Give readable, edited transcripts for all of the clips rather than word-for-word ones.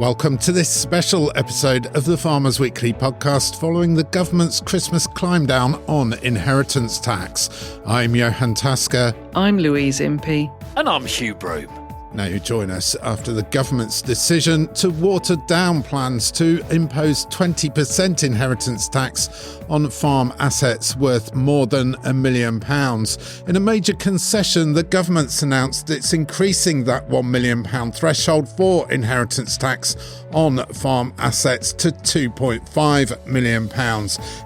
Welcome to this special episode of the Farmers Weekly podcast following the government's Christmas climb down on inheritance tax. I'm Johann. I'm Louise Impey. And I'm Hugh. Broom. Now you join us after the government's decision to water down plans to impose 20% inheritance tax on farm assets worth more than £1 million. In a major concession, the government's announced it's increasing that £1 million threshold for inheritance tax on farm assets to £2.5 million.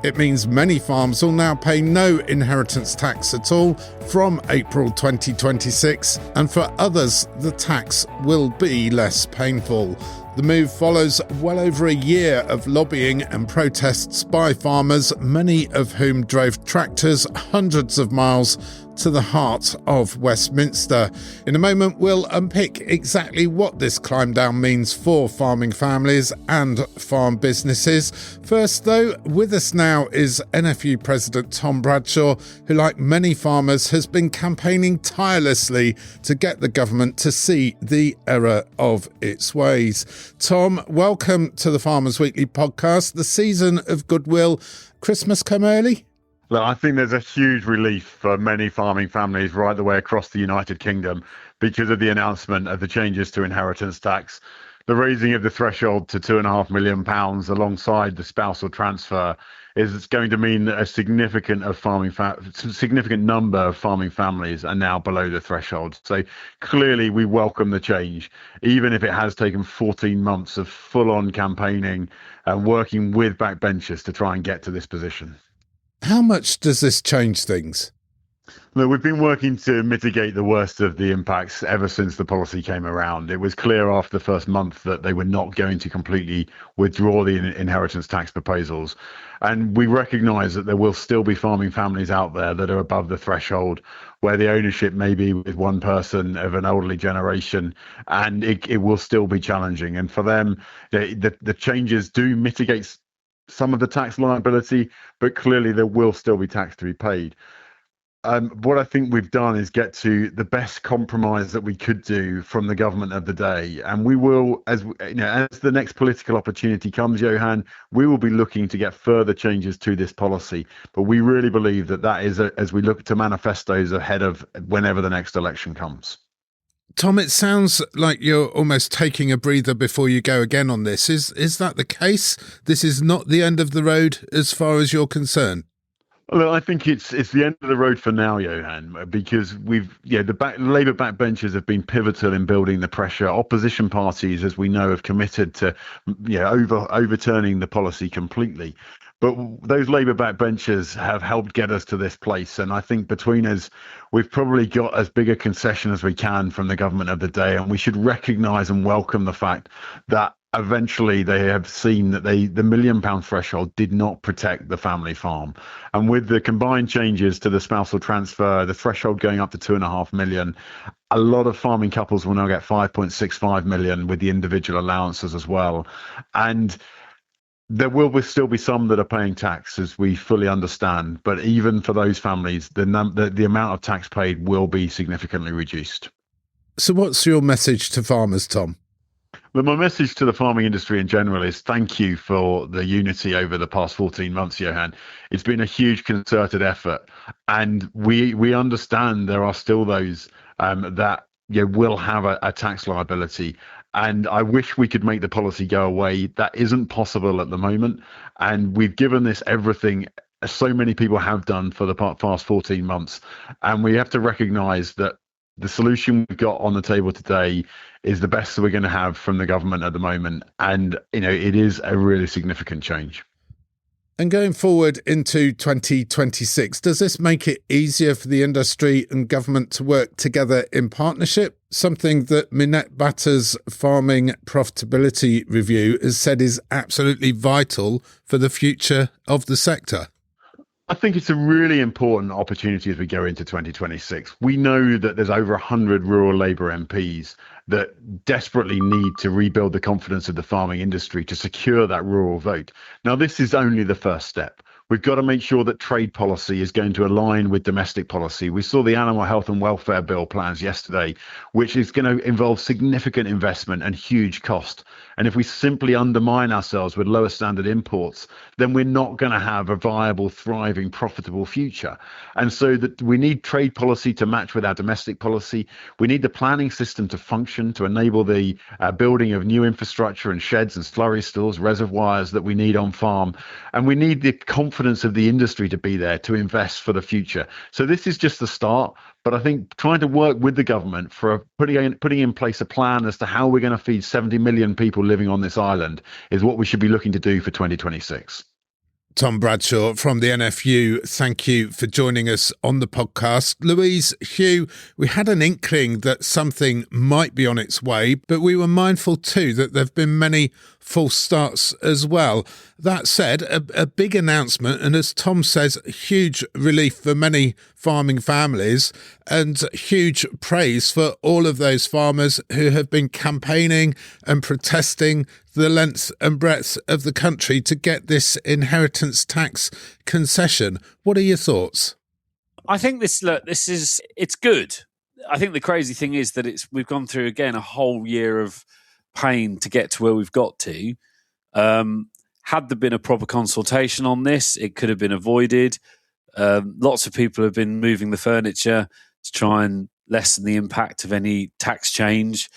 It means many farms will now pay no inheritance tax at all from April 2026, and for others, the tax will be less painful. The move follows well over a year of lobbying and protests by farmers, many of whom drove tractors hundreds of miles to the heart of Westminster. In a moment, we'll unpick exactly what this climb down means for farming families and farm businesses. First, though, with us now is NFU President Tom Bradshaw, who, like many farmers, has been campaigning tirelessly to get the government to see the error of its ways. Tom, welcome to the Farmers Weekly podcast. The season of goodwill. Christmas come early? Look, I think there's a huge relief for many farming families right the way across the United Kingdom because of the announcement of the changes to inheritance tax. The raising of the threshold to £2.5 million alongside the spousal transfer is going to mean a significant number of farming families are now below the threshold. So clearly we welcome the change, even if it has taken 14 months of full-on campaigning and working with backbenchers to try and get to this position. How much does this change things? Look, we've been working to mitigate the worst of the impacts ever since the policy came around. It was clear after the first month that they were not going to completely withdraw the inheritance tax proposals. And we recognise that there will still be farming families out there that are above the threshold, where the ownership may be with one person of an elderly generation, and it will still be challenging. And for them, the changes do mitigate some of the tax liability, but clearly there will still be tax to be paid. What I think we've done is get to the best compromise that we could do from the government of the day, and we will, as the next political opportunity comes, Johann, we will be looking to get further changes to this policy. But we really believe that is as we look to manifestos ahead of whenever the next election comes. Tom, it sounds like you're almost taking a breather before you go again on this. Is that the case? This is not the end of the road as far as you're concerned? Well, I think it's the end of the road for now, Johann, because the Labour backbenchers have been pivotal in building the pressure. Opposition parties, as we know, have committed to overturning the policy completely. But those Labour backbenchers have helped get us to this place. And I think between us, we've probably got as big a concession as we can from the government of the day. And we should recognise and welcome the fact that eventually they have seen that the £1 million threshold did not protect the family farm. And with the combined changes to the spousal transfer, the threshold going up to £2.5 million, a lot of farming couples will now get £5.65 million with the individual allowances as well. And there will still be some that are paying tax, as we fully understand. But even for those families, the amount of tax paid will be significantly reduced. So what's your message to farmers, Tom? Well, my message to the farming industry in general is thank you for the unity over the past 14 months, Johann. It's been a huge concerted effort. And we understand there are still those that will have a tax liability. And I wish we could make the policy go away. That isn't possible at the moment. And we've given this everything, as so many people have done for the past 14 months. And we have to recognise that the solution we've got on the table today is the best that we're going to have from the government at the moment. And, it is a really significant change. And going forward into 2026, does this make it easier for the industry and government to work together in partnership? Something that Minette Batter's Farming Profitability Review has said is absolutely vital for the future of the sector. I think it's a really important opportunity as we go into 2026. We know that there's over 100 rural Labour MPs that desperately need to rebuild the confidence of the farming industry to secure that rural vote. Now, this is only the first step. We've got to make sure that trade policy is going to align with domestic policy. We saw the Animal Health and Welfare Bill plans yesterday, which is going to involve significant investment and huge cost. And if we simply undermine ourselves with lower standard imports, then we're not going to have a viable, thriving, profitable future. And so that we need trade policy to match with our domestic policy. We need the planning system to function to enable the building of new infrastructure and sheds and slurry stalls, reservoirs that we need on farm. And we need the confidence of the industry to be there to invest for the future. So this is just the start. But I think trying to work with the government for putting in place a plan as to how we're going to feed 70 million people living on this island is what we should be looking to do for 2026. Tom Bradshaw from the NFU, thank you for joining us on the podcast. Louise, Hugh, we had an inkling that something might be on its way, but we were mindful too that there have been many false starts as well. That said, a big announcement, and as Tom says, huge relief for many farming families and huge praise for all of those farmers who have been campaigning and protesting the length and breadth of the country to get this inheritance tax concession. What are your thoughts? I think it's good. I think the crazy thing is that we've gone through again a whole year of pain to get to where we've got to. Had there been a proper consultation on this, it could have been avoided. Lots of people have been moving the furniture to try and lessen the impact of any tax change.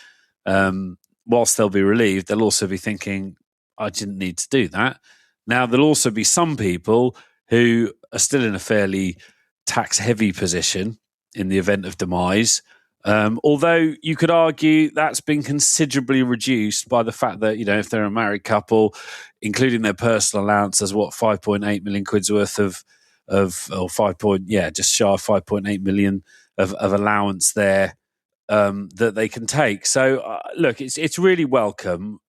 Whilst they'll be relieved, they'll also be thinking, I didn't need to do that. Now, there'll also be some people who are still in a fairly tax-heavy position in the event of demise. Although you could argue that's been considerably reduced by the fact that, if they're a married couple, including their personal allowance, there's 5.8 million quid's worth of just shy of 5.8 million of allowance there that they can take. So look, it's really welcome.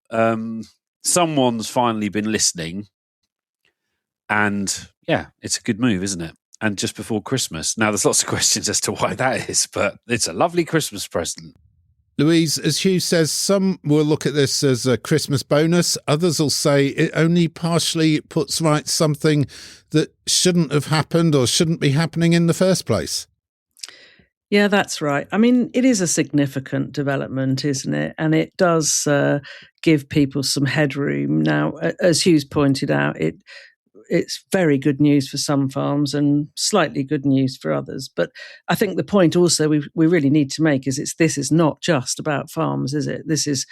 Someone's finally been listening, and it's a good move, isn't it? And just before Christmas. Now, there's lots of questions as to why that is, but it's a lovely Christmas present. Louise, as Hugh says, some will look at this as a Christmas bonus. Others will say it only partially puts right something that shouldn't have happened or shouldn't be happening in the first place. Yeah, that's right. I mean, it is a significant development, isn't it? And it does give people some headroom. Now, as Hugh's pointed out, it's very good news for some farms and slightly good news for others. But I think the point also we really need to make is this is not just about farms, is it? This is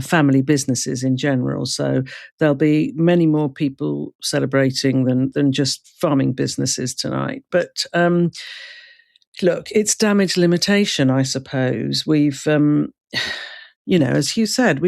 family businesses in general. So there'll be many more people celebrating than just farming businesses tonight. But look, it's damage limitation, I suppose. We've, as Hugh said,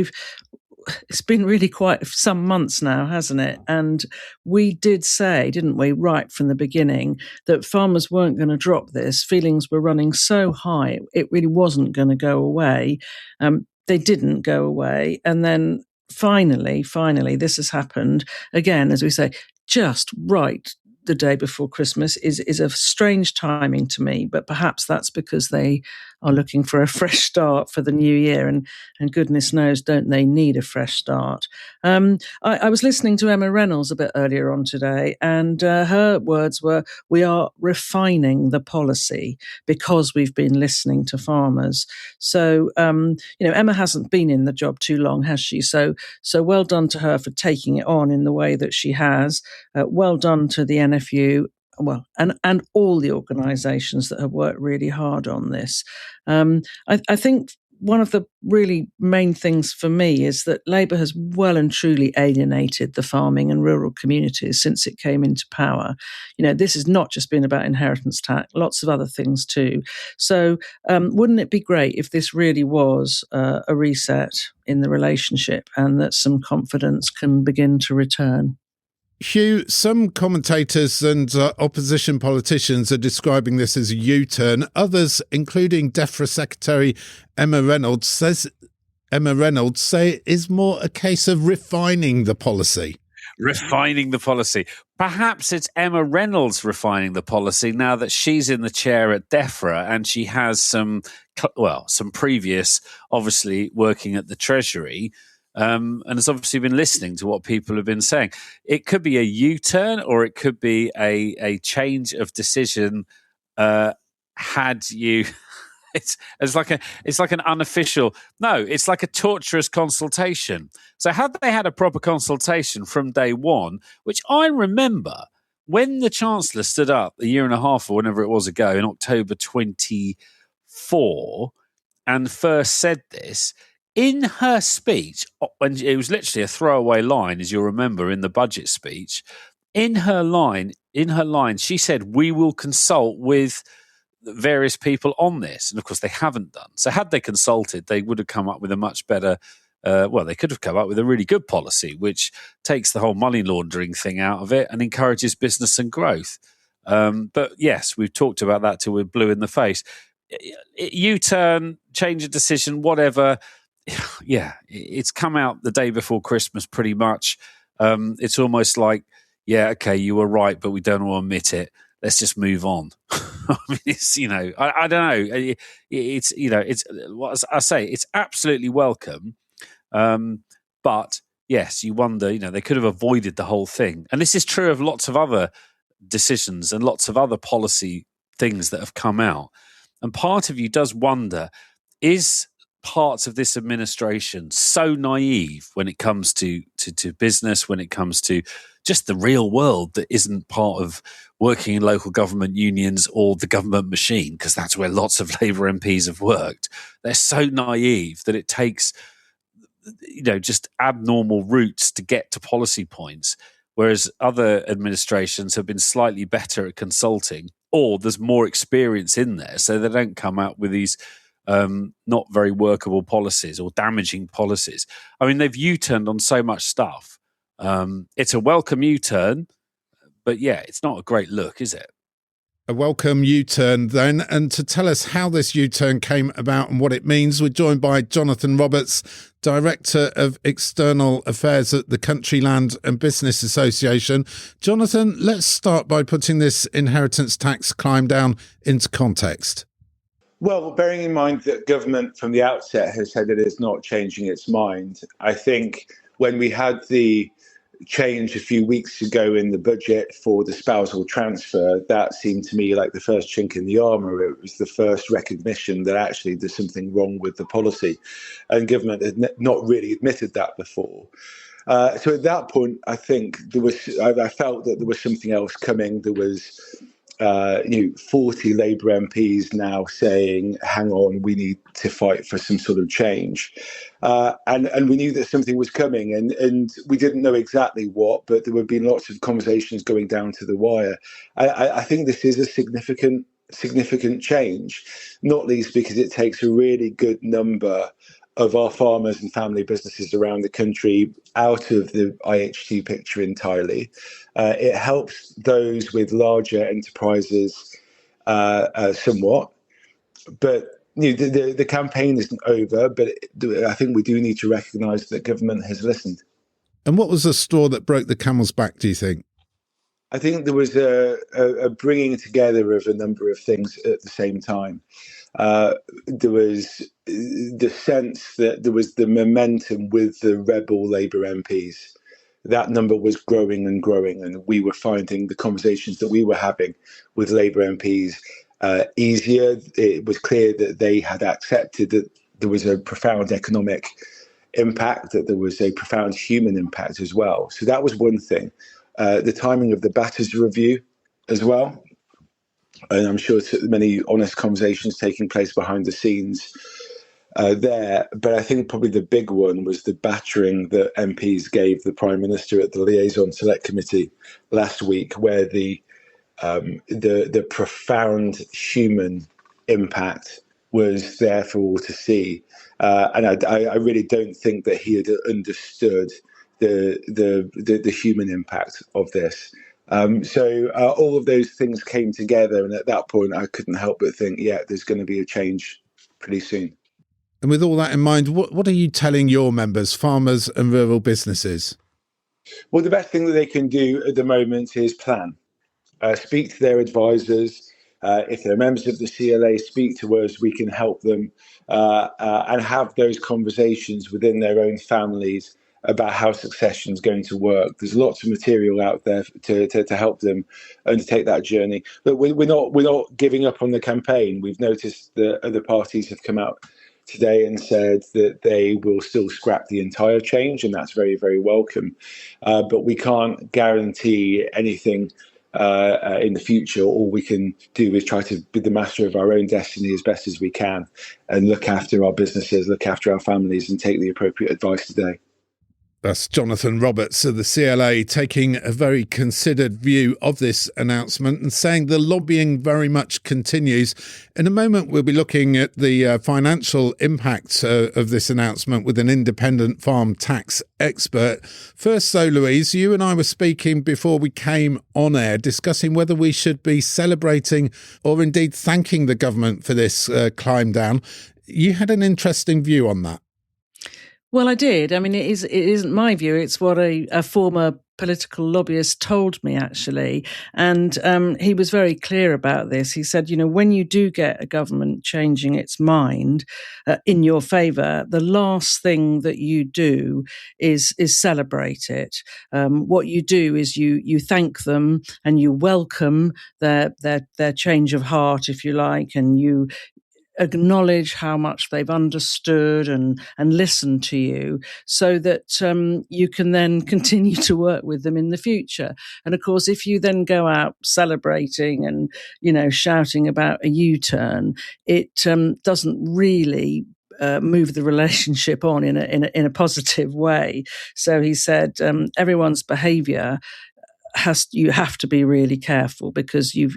it's been really quite some months now, hasn't it? And we did say, didn't we, right from the beginning, that farmers weren't going to drop this. Feelings were running so high, it really wasn't going to go away. They didn't go away. And then finally, this has happened. Again, as we say, just right the day before Christmas is a strange timing to me, but perhaps that's because they are looking for a fresh start for the new year, and goodness knows, don't they need a fresh start. I was listening to Emma Reynolds a bit earlier on today, and her words were, we are refining the policy because we've been listening to farmers. So, Emma hasn't been in the job too long, has she? So well done to her for taking it on in the way that she has. Well done to the NFU, and all the organisations that have worked really hard on this. I think one of the really main things for me is that Labour has well and truly alienated the farming and rural communities since it came into power. This has not just been about inheritance tax, lots of other things too. So wouldn't it be great if this really was a reset in the relationship and that some confidence can begin to return? Hugh, some commentators and opposition politicians are describing this as a U-turn. Others, including DEFRA Secretary Emma Reynolds, say it is more a case of refining the policy. Refining the policy. Perhaps it's Emma Reynolds refining the policy now that she's in the chair at DEFRA and she has some previous, obviously, working at the Treasury. and has obviously been listening to what people have been saying. It could be a U-turn, or it could be a change of decision. Had you, it's like an unofficial. No, it's like a torturous consultation. So had they had a proper consultation from day one, which I remember when the Chancellor stood up a year and a half or whenever it was ago in October 24 and first said this. In her speech, when it was literally a throwaway line, as you'll remember, in the budget speech, in her line, she said, "We will consult with various people on this." And of course, they haven't done. So had they consulted, they would have come up with a much better, they could have come up with a really good policy, which takes the whole money laundering thing out of it and encourages business and growth. But yes, we've talked about that till we're blue in the face. U-turn, change of decision, whatever. Yeah, it's come out the day before Christmas, pretty much. It's almost like, yeah, okay, you were right, but we don't want to admit it. Let's just move on. I mean, it's, I don't know. It's, it's what I say. It's absolutely welcome, but yes, you wonder. They could have avoided the whole thing, and this is true of lots of other decisions and lots of other policy things that have come out. And part of you does wonder: is parts of this administration so naive when it comes to business, when it comes to just the real world that isn't part of working in local government unions or the government machine, because that's where lots of Labour MPs have worked. They're so naive that it takes, just abnormal routes to get to policy points, whereas other administrations have been slightly better at consulting, or there's more experience in there, so they don't come out with these not very workable policies or damaging policies. I mean, they've U-turned on so much stuff. It's a welcome U-turn, but yeah, it's not a great look, is it? A welcome U-turn then. And to tell us how this U-turn came about and what it means, we're joined by Jonathan Roberts, Director of External Affairs at the Country Land and Business Association. Jonathan, let's start by putting this inheritance tax climb down into context. Well, bearing in mind that government from the outset has said it is not changing its mind, I think when we had the change a few weeks ago in the budget for the spousal transfer, that seemed to me like the first chink in the armour. It was the first recognition that actually there's something wrong with the policy, and government had not really admitted that before. So at that point, I think I felt that there was something else coming. There was 40 Labour MPs now saying, hang on, we need to fight for some sort of change. And we knew that something was coming, and we didn't know exactly what, but there would be lots of conversations going down to the wire. I think this is a significant change, not least because it takes a really good number of our farmers and family businesses around the country out of the IHT picture entirely. It helps those with larger enterprises somewhat, but the campaign isn't over. But I think we do need to recognise that government has listened. And what was the straw that broke the camel's back, do you think? I think there was a bringing together of a number of things at the same time. There was the sense that there was the momentum with the rebel Labour MPs. That number was growing and growing, and we were finding the conversations that we were having with Labour MPs easier. It was clear that they had accepted that there was a profound economic impact, that there was a profound human impact as well. So that was one thing. The timing of the Batters review as well. And I'm sure many honest conversations taking place behind the scenes there. But I think probably the big one was the battering that MPs gave the Prime Minister at the Liaison Select Committee last week, where the profound human impact was there for all to see. And I really don't think that he had understood the human impact of this. So all of those things came together, and at that point I couldn't help but think, yeah, there's going to be a change pretty soon. And with all that in mind, what are you telling your members, farmers and rural businesses? Well, the best thing that they can do at the moment is plan. Speak to their advisors, If they're members of the CLA, speak to us. We can help them and have those conversations within their own families about how succession is going to work. There's lots of material out there to help them undertake that journey. But we're not giving up on the campaign. We've noticed that other parties have come out today and said that they will still scrap the entire change, and that's very, very welcome. But we can't guarantee anything in the future. All we can do is try to be the master of our own destiny as best as we can and look after our businesses, look after our families, and take the appropriate advice today. That's Jonathan Roberts of the CLA taking a very considered view of this announcement and saying the lobbying very much continues. In a moment, we'll be looking at the financial impact of this announcement with an independent farm tax expert. First, though, Louise, you and I were speaking before we came on air, discussing whether we should be celebrating or indeed thanking the government for this climb down. You had an interesting view on that. Well, I did. I mean, it isn't my view. It's what a former political lobbyist told me, actually. And he was very clear about this. He said, when you do get a government changing its mind in your favour, the last thing that you do is celebrate it. What you do is you thank them and you welcome their change of heart, if you like, and you acknowledge how much they've understood and listened to you, so that you can then continue to work with them in the future. And of course, if you then go out celebrating and shouting about a U-turn, it doesn't really move the relationship on in a positive way. So he said, everyone's behaviour you have to be really careful, because you've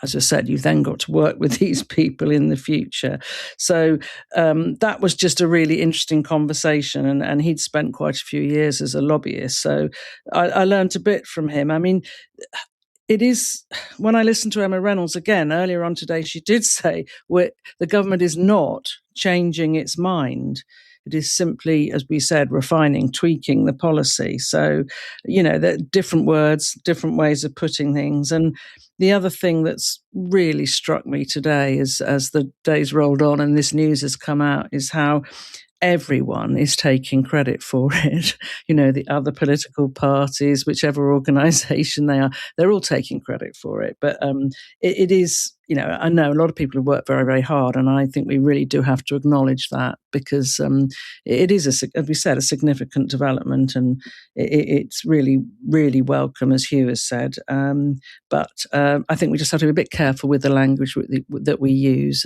as I said, you've then got to work with these people in the future. So that was just a really interesting conversation. And he'd spent quite a few years as a lobbyist. So I learned a bit from him. I mean, it is, when I listened to Emma Reynolds again earlier on today, she did say the government is not changing its mind. It is simply, as we said, refining, tweaking the policy. So, there are different words, different ways of putting things. And the other thing that's really struck me today as the days rolled on and this news has come out is how everyone is taking credit for it. The other political parties, whichever organisation they are, they're all taking credit for it. But it is, I know a lot of people have worked very, very hard, and I think we really do have to acknowledge that, because it is, as we said, a significant development, and it's really, really welcome, as Hugh has said. But I think we just have to be a bit careful with the language that we use,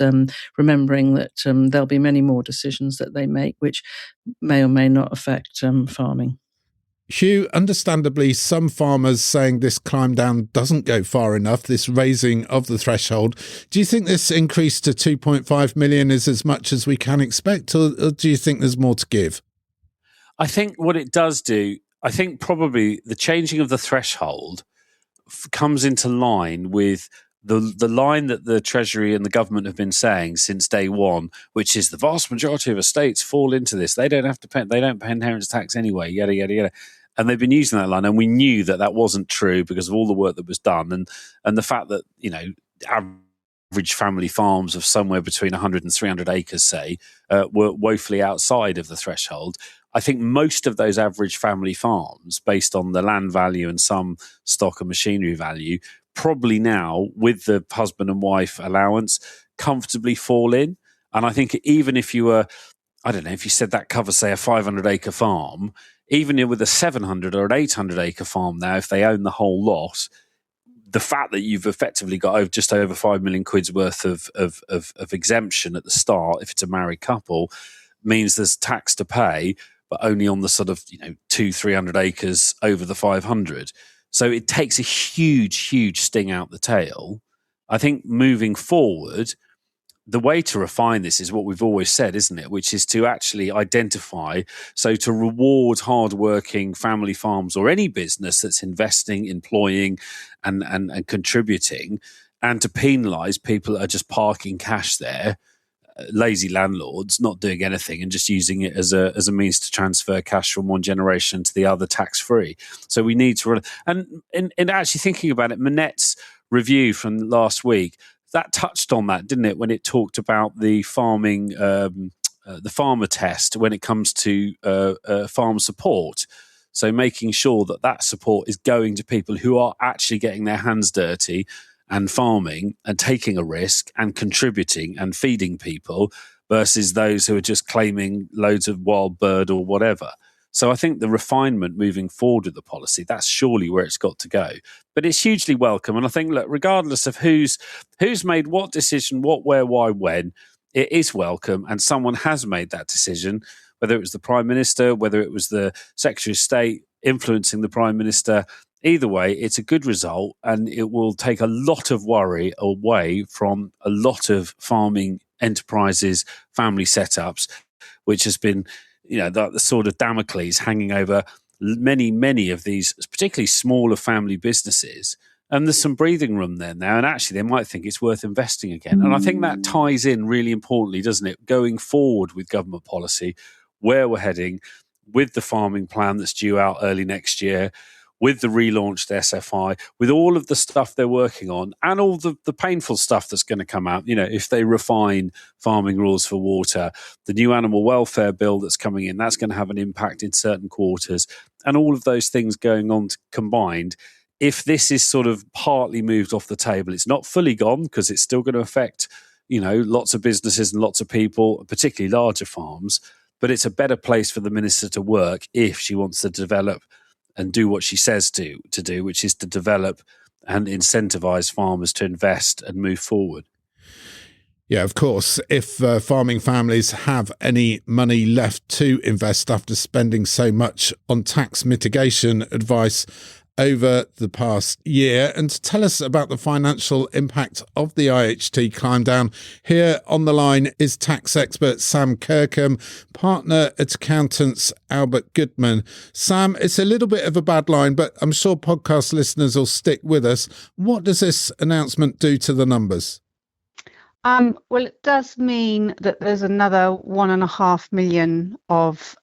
remembering that there'll be many more decisions that they make which may or may not affect farming. Hugh, understandably, some farmers saying this climb down doesn't go far enough, this raising of the threshold. Do you think this increase to 2.5 million is as much as we can expect, or do you think there's more to give? I think what it does do, I think probably the changing of the threshold comes into line with the line that the Treasury and the government have been saying since day one, which is the vast majority of estates fall into this. They don't have to pay, they don't pay inheritance tax anyway, yada, yada, yada. And they've been using that line, and we knew that wasn't true because of all the work that was done, and the fact that average family farms of somewhere between 100 and 300 acres, say, were woefully outside of the threshold. I think most of those average family farms, based on the land value and some stock and machinery value, probably now, with the husband and wife allowance, comfortably fall in. And I think even if you were, I don't know, if you said that covers, say, a 500-acre farm, even with a 700 or an 800-acre farm now, if they own the whole lot, the fact that you've effectively got just over 5 million quid's worth of exemption at the start, if it's a married couple, means there's tax to pay, but only on the sort of 200-300 acres over the 500. So it takes a huge, huge sting out the tail. I think moving forward, the way to refine this is what we've always said, isn't it? Which is to actually identify, so to reward hardworking family farms or any business that's investing, employing and contributing, and to penalise people that are just parking cash there, lazy landlords not doing anything and just using it as a means to transfer cash from one generation to the other tax free. So we need to run, and actually thinking about it, Manette's review from last week, that touched on that, didn't it, when it talked about the farming, the farmer test when it comes to farm support. So making sure that support is going to people who are actually getting their hands dirty and farming and taking a risk and contributing and feeding people versus those who are just claiming loads of wild bird or whatever. So I think the refinement moving forward with the policy, that's surely where it's got to go. But it's hugely welcome. And I think, look, regardless of who's made what decision, what, where, why, when, it is welcome. And someone has made that decision, whether it was the Prime Minister, whether it was the Secretary of State influencing the Prime Minister. Either way, it's a good result, and it will take a lot of worry away from a lot of farming enterprises, family setups, which has been, the sort of Damocles hanging over many of these, particularly smaller family businesses. And there's some breathing room there now, and actually they might think it's worth investing again. And I think that ties in really importantly, doesn't it, going forward with government policy, where we're heading, with the farming plan that's due out early next year, with the relaunched SFI, with all of the stuff they're working on, and all the painful stuff that's going to come out, if they refine farming rules for water, the new animal welfare bill that's coming in, that's going to have an impact in certain quarters, and all of those things going on combined. If this is sort of partly moved off the table, it's not fully gone because it's still going to affect, lots of businesses and lots of people, particularly larger farms, but it's a better place for the minister to work if she wants to develop and do what she says to do, which is to develop and incentivise farmers to invest and move forward. Yeah, of course, if farming families have any money left to invest after spending so much on tax mitigation advice over the past year. And to tell us about the financial impact of the IHT climb down, here on the line is tax expert Sam Kirkham, partner at accountants Albert Goodman. Sam, it's a little bit of a bad line, but I'm sure podcast listeners will stick with us. What does this announcement do to the numbers? Well, it does mean that there's another 1.5 million of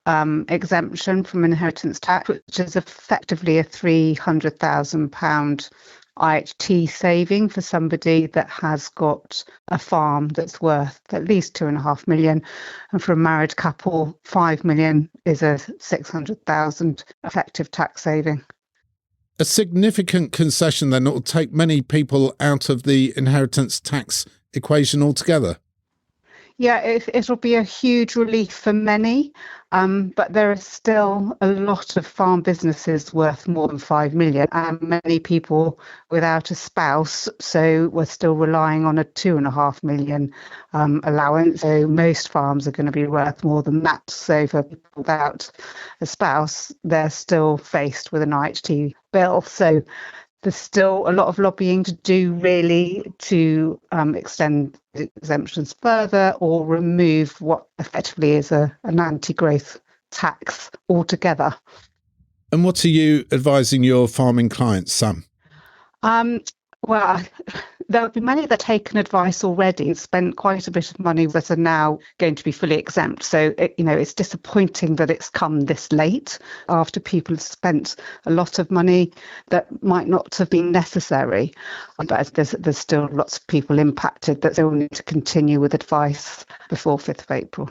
exemption from inheritance tax, which is effectively a £300,000 IHT saving for somebody that has got a farm that's worth at least 2.5 million. And for a married couple, 5 million is a 600,000 effective tax saving. A significant concession then that will take many people out of the inheritance tax equation altogether. Yeah, it'll be a huge relief for many, but there are still a lot of farm businesses worth more than 5 million and many people without a spouse, so we're still relying on a 2.5 million allowance. So most farms are going to be worth more than that. So for people without a spouse, they're still faced with an IHT bill. So there's still a lot of lobbying to do, really, to extend exemptions further or remove what effectively is an anti-growth tax altogether. And what are you advising your farming clients, Sam? Well, there will be many that have taken advice already and spent quite a bit of money that are now going to be fully exempt. So, it's disappointing that it's come this late after people have spent a lot of money that might not have been necessary. But there's still lots of people impacted that still need to continue with advice before 5th of April.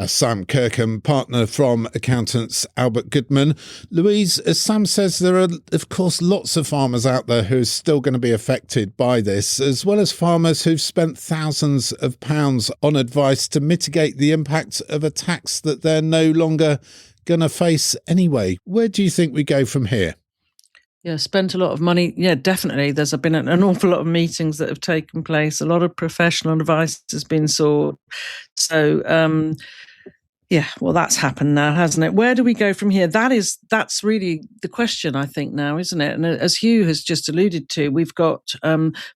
Sam Kirkham, partner from accountants Albert Goodman. Louise, as Sam says, there are, of course, lots of farmers out there who are still going to be affected by this, as well as farmers who've spent thousands of pounds on advice to mitigate the impact of a tax that they're no longer going to face anyway. Where do you think we go from here? Yeah, spent a lot of money. Yeah, definitely. There's been an awful lot of meetings that have taken place. A lot of professional advice has been sought. So, yeah, well, that's happened now, hasn't it? Where do we go from here? That's really the question, I think, now, isn't it? And as Hugh has just alluded to, we've got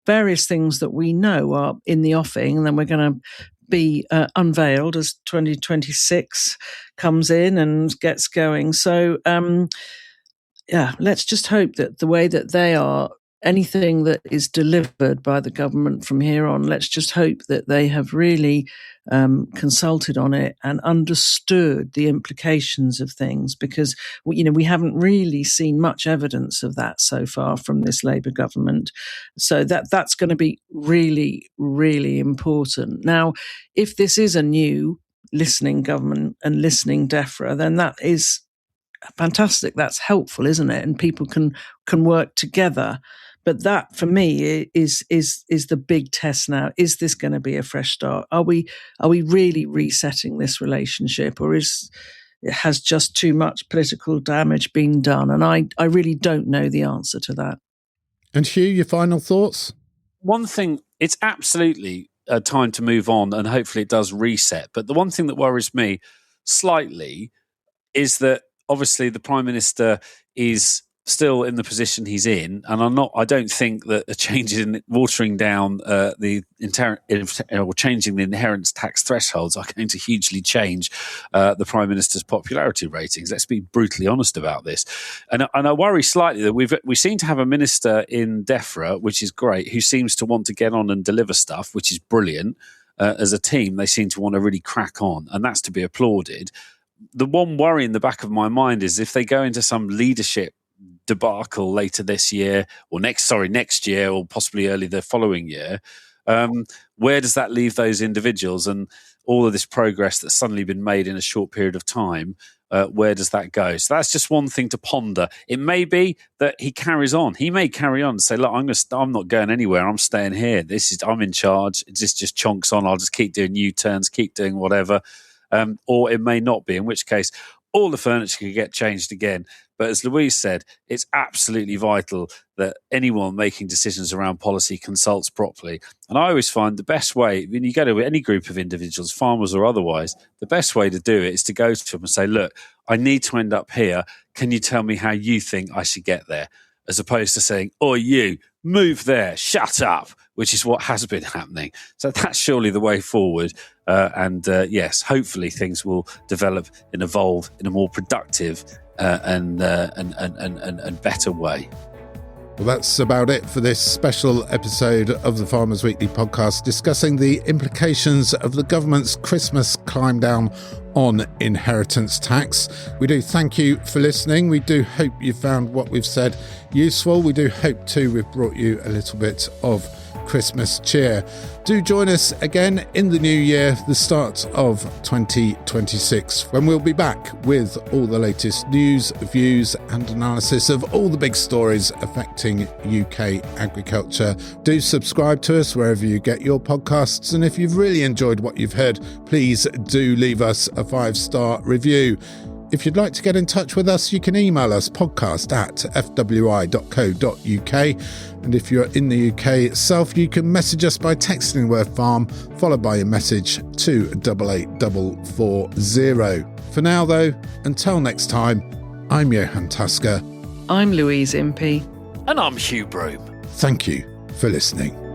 various things that we know are in the offing, and then we're going to be unveiled as 2026 comes in and gets going. So, yeah, let's just hope that the way that they are anything that is delivered by the government from here on, let's just hope that they have really consulted on it and understood the implications of things, because we haven't really seen much evidence of that so far from this Labour government. So that's going to be really, really important. Now, if this is a new listening government and listening DEFRA, then that is fantastic. That's helpful, isn't it? And people can work together. But that, for me, is the big test now. Is this going to be a fresh start? Are we really resetting this relationship, or has just too much political damage been done? And I really don't know the answer to that. And Hugh, your final thoughts? One thing, it's absolutely a time to move on, and hopefully it does reset. But the one thing that worries me slightly is that obviously the Prime Minister is still in the position he's in, and I don't think that a change in watering down or changing the inheritance tax thresholds are going to hugely change the Prime Minister's popularity ratings. Let's be brutally honest about this. And I worry slightly that we seem to have a minister in DEFRA, which is great, who seems to want to get on and deliver stuff, which is brilliant. As a team, they seem to want to really crack on, and that's to be applauded. The one worry in the back of my mind is if they go into some leadership debacle later this year or next year, or possibly early the following year, where does that leave those individuals and all of this progress that's suddenly been made in a short period of time? Where does that go? So that's just one thing to ponder. It may be that he carries on. He may carry on and say, look, I'm not going anywhere. I'm staying here. I'm in charge. This just chonks on. I'll just keep doing U-turns, keep doing whatever. Or it may not be, in which case all the furniture could get changed again. But as Louise said, it's absolutely vital that anyone making decisions around policy consults properly. And I always find the best way, when you go to any group of individuals, farmers or otherwise, the best way to do it is to go to them and say, look, I need to end up here. Can you tell me how you think I should get there? As opposed to saying, oh, you, move there, shut up, which is what has been happening. So that's surely the way forward. Yes, hopefully things will develop and evolve in a more productive and better way. Well, that's about it for this special episode of the Farmers Weekly podcast, discussing the implications of the government's Christmas climb down on inheritance tax. We do thank you for listening. We do hope you found what we've said useful. We do hope too we've brought you a little bit of Christmas cheer. Do join us again in the new year, the start of 2026, when we'll be back with all the latest news, views and analysis of all the big stories affecting UK agriculture. Do subscribe to us wherever you get your podcasts, and if you've really enjoyed what you've heard, please do leave us a 5-star review. If you'd like to get in touch with us, you can email us podcast@fwi.co.uk. And if you're in the UK itself, you can message us by texting the word farm, followed by a message to 88440. For now, though, until next time, I'm Johann Tusker. I'm Louise Impey. And I'm Hugh Broom. Thank you for listening.